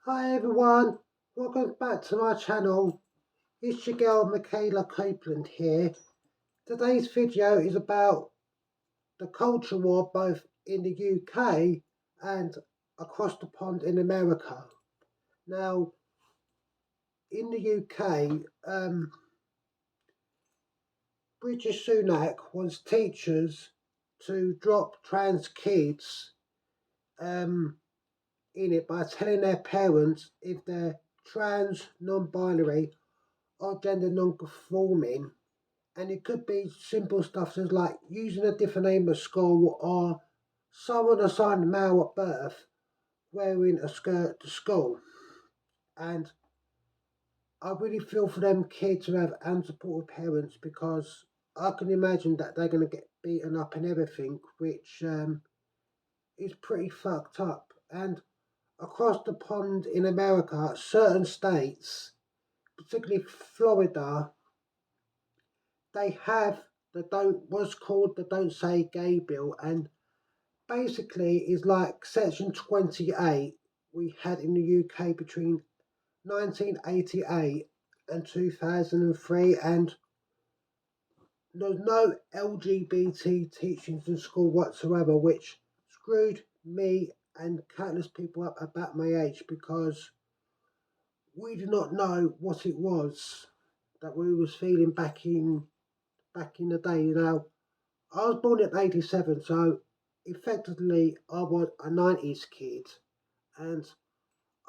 Hi everyone, welcome back to my channel. It's your girl Michaela Copeland here. Today's video is about the culture war both in the UK and across the pond in America. Now, in the UK, British Sunak wants teachers to drop trans kids in it by telling their parents if they're trans, non-binary or gender non-conforming. And it could be simple stuff as like using a different name at school or someone assigned male at birth wearing a skirt to school. And I really feel for them kids who have unsupported parents because I can imagine that they're going to get beaten up and everything, which is pretty fucked up. And across the pond in America, certain states, particularly Florida, they have what's called the Don't Say Gay bill, and basically is like Section 28 we had in the UK between 1988 and 2003, and there's no LGBT teachings in school whatsoever, which screwed me and countless people up about my age because we did not know what it was that we was feeling back in the day. I was born in 87, so effectively I was a 90s kid, and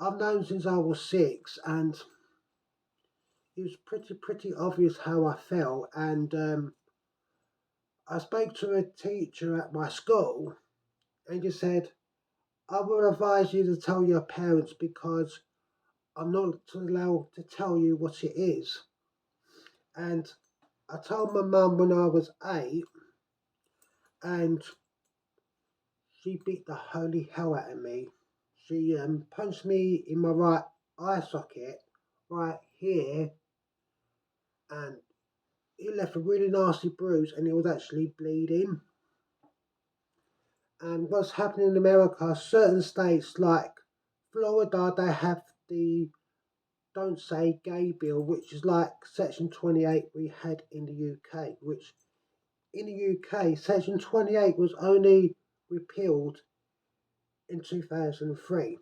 I've known since I was 6, and it was pretty obvious how I felt. And I spoke to a teacher at my school, and he said, I would advise you to tell your parents because I'm not allowed to tell you what it is. And I told my mum when I was 8, and she beat the holy hell out of me. She punched me in my right eye socket, right here, and it left a really nasty bruise, and it was actually bleeding. And what's happening in America, certain states like Florida, they have the Don't Say Gay bill, which is like Section 28 we had in the UK, which in the UK, Section 28 was only repealed in 2003.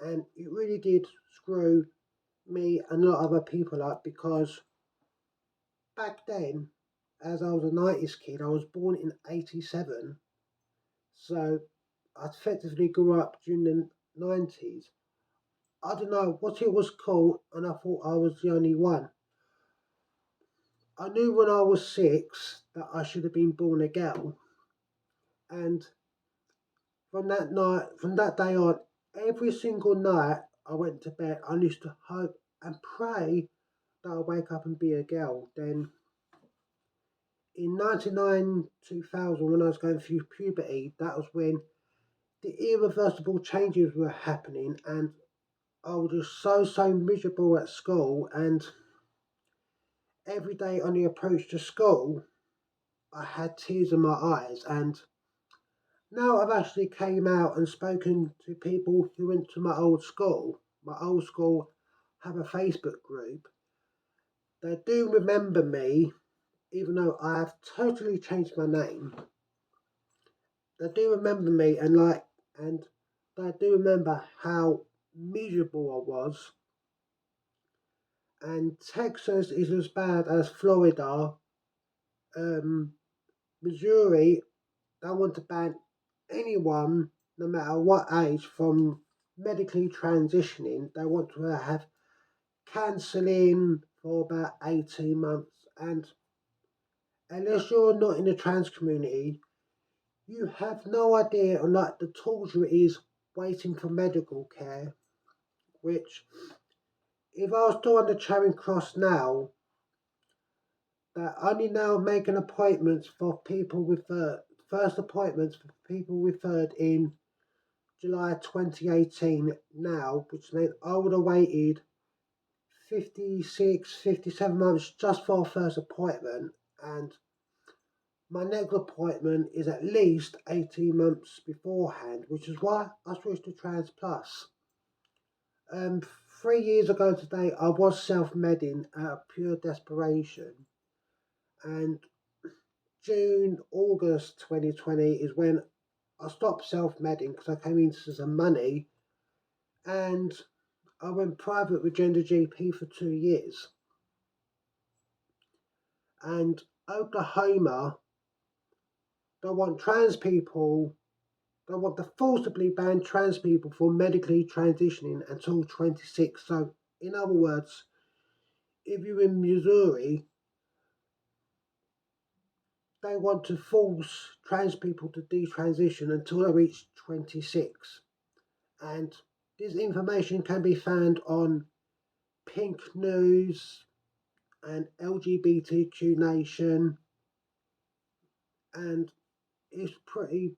And it really did screw me and a lot of other people up because back then, as I was a 90s kid, I was born in 87, so I effectively grew up during the 90s. I don't know what it was called, and I thought I was the only one. I knew when I was 6 that I should have been born a girl, and from that day on, every single night I went to bed, I used to hope and pray that I'd wake up and be a girl. Then in 99, 2000, when I was going through puberty, that was when the irreversible changes were happening, and I was just so miserable at school. And every day on the approach to school, I had tears in my eyes. And now I've actually came out and spoken to people who went to my old school. My old school have a Facebook group. They do remember me, even though I have totally changed my name. They do remember me, and they do remember how miserable I was. And Texas is as bad as Florida. Missouri, they want to ban anyone, no matter what age, from medically transitioning. They want to have counselling for about 18 months. And unless you're not in the trans community, you have no idea on like the torture it is waiting for medical care. Which, if I was still on the Charing Cross now, that only now making appointments for people with first appointments for people referred in July 2018 now, which meant I would have waited 56, 57 months just for a first appointment, and my next appointment is at least 18 months beforehand, which is why I switched to Trans Plus. Um, 3 years ago today, I was self-medding out of pure desperation, and August 2020 is when I stopped self-medding because I came into some money, and I went private with Gender GP for 2 years. And Oklahoma, they want trans people, they want to forcibly ban trans people from medically transitioning until 26. So, in other words, if you're in Missouri, they want to force trans people to detransition until they reach 26. And this information can be found on Pink News and LGBTQ Nation, and it's pretty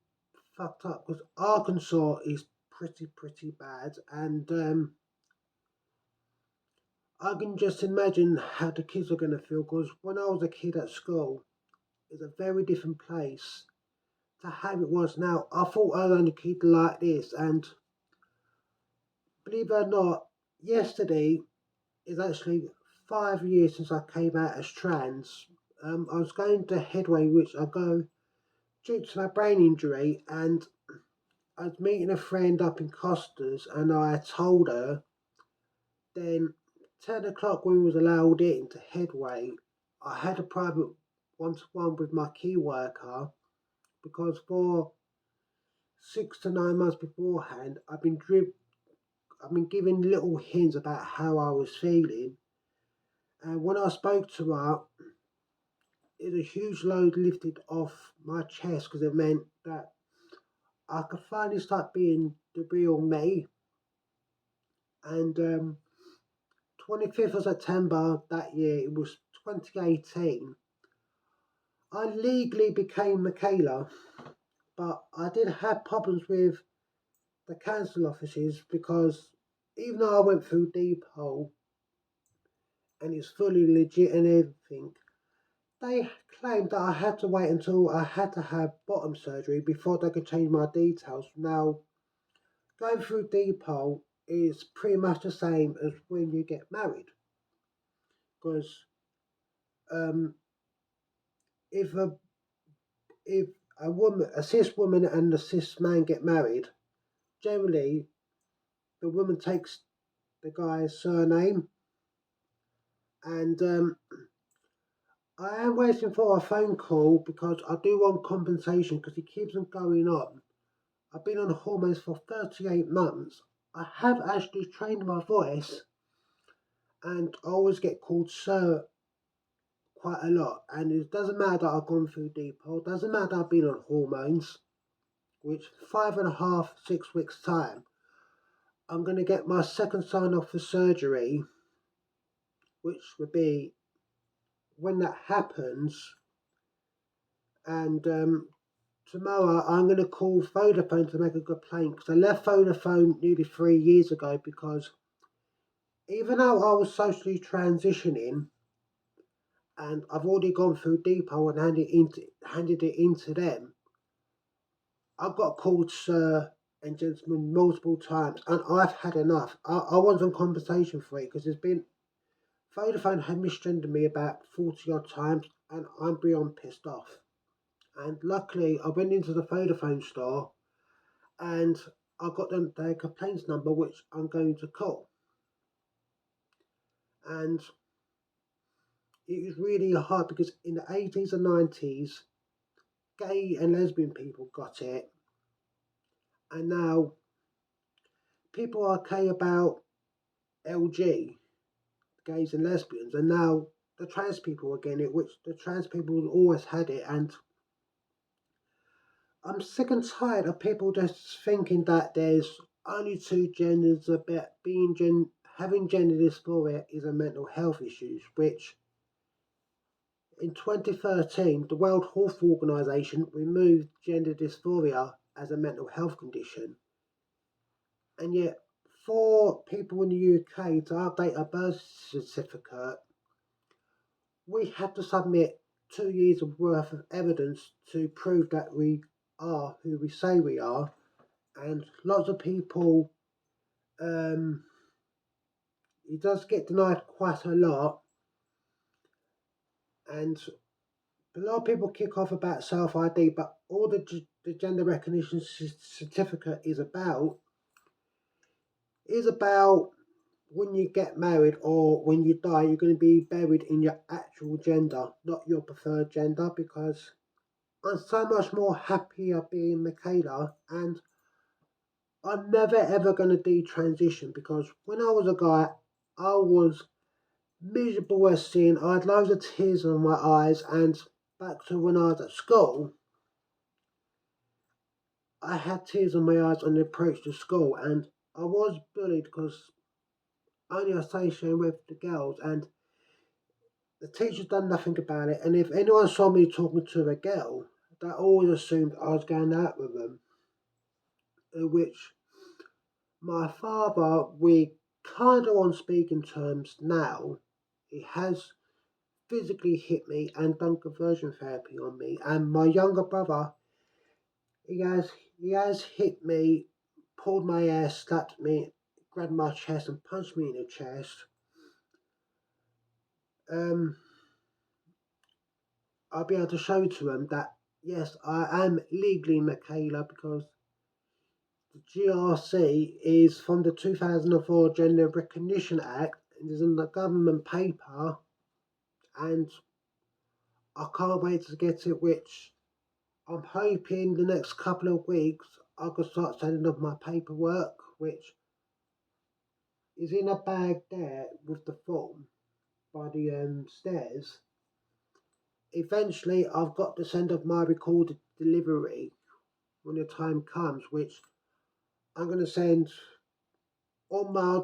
fucked up because Arkansas is pretty bad, and I can just imagine how the kids are going to feel because when I was a kid at school, it's a very different place to how it was now. I thought I was only a kid like this, and believe it or not, yesterday is actually 5 years since I came out as trans. I was going to Headway, which I go due to my brain injury, and I was meeting a friend up in Costas, and I told her. Then 10 o'clock when we was allowed into Headway, I had a private one-to-one with my key worker because for 6 to 9 months beforehand, I've been giving little hints about how I was feeling. And when I spoke to her, it was a huge load lifted off my chest because it meant that I could finally start being the real me. And 25th of September that year, it was 2018, I legally became Michaela, but I did have problems with the council offices because even though I went through Depot and it's fully legit and everything, they claimed that I had to wait until I had to have bottom surgery before they could change my details. Now, going through Depot is pretty much the same as when you get married because um, if a if a cis woman and a cis man get married, generally the woman takes the guy's surname, and I am waiting for a phone call because I do want compensation because it keeps on going on. I've been on hormones for 38 months. I have actually trained my voice, and I always get called sir quite a lot. And it doesn't matter that I've gone through depot, doesn't matter that I've been on hormones, which 5.5, 6 weeks time, I'm going to get my second sign off for surgery, which would be when that happens. And tomorrow I'm going to call Vodafone to make a complaint because I left Vodafone nearly 3 years ago because even though I was socially transitioning and I've already gone through Depot and handed it into them, I got called sir and gentleman multiple times and I've had enough. I want some compensation for it because Vodafone had misgendered me about 40 odd times and I'm beyond pissed off. And luckily I went into the Vodafone store and I got their complaints number, which I'm going to call. And it was really hard because in the 80s and 90s, gay and lesbian people got it, and now people are okay about LG, gays and lesbians, and now the trans people are getting it, which the trans people always had it, and I'm sick and tired of people just thinking that there's only two genders, about having gender dysphoria is a mental health issue, which in 2013 the World Health Organization removed gender dysphoria as a mental health condition, and yet for people in the UK to update a birth certificate, we have to submit 2 years of worth of evidence to prove that we are who we say we are, and lots of people he does get denied quite a lot, and a lot of people kick off about self-ID, but all the gender recognition certificate is about when you get married or when you die, you're going to be buried in your actual gender, not your preferred gender, because I'm so much more happier being Michaela, and I'm never ever going to detransition, because when I was a guy, I was miserable as sin. I had loads of tears in my eyes, and back to when I was at school, I had tears in my eyes on the approach to school, and I was bullied because only associated with the girls, and the teacher's done nothing about it. And if anyone saw me talking to a girl, they always assumed I was going out with them. In which my father, we kind of on speaking terms now. He has physically hit me and done conversion therapy on me. And my younger brother, he has hit me, pulled my hair, slapped me, grabbed my chest and punched me in the chest. Um, I'll be able to show to him that yes, I am legally Michaela, because the GRC is from the 2004 Gender Recognition Act. It is in the government paper, and I can't wait to get it, which I'm hoping the next couple of weeks I can start sending off my paperwork, which is in a bag there with the form by the stairs. Eventually, I've got to send off my recorded delivery when the time comes, which I'm going to send all my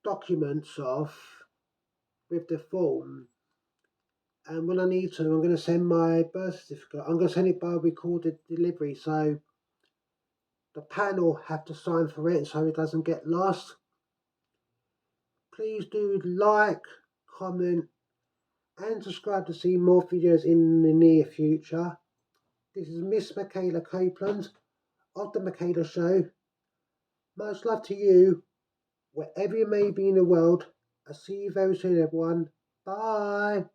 documents off with the form. And when I need to, I'm going to send my birth certificate. I'm going to send it by recorded delivery, so the panel have to sign for it so it doesn't get lost. Please do like, comment, and subscribe to see more videos in the near future. This is Miss Michaela Copeland of The Michaela Show. Much love to you, wherever you may be in the world. I'll see you very soon, everyone. Bye.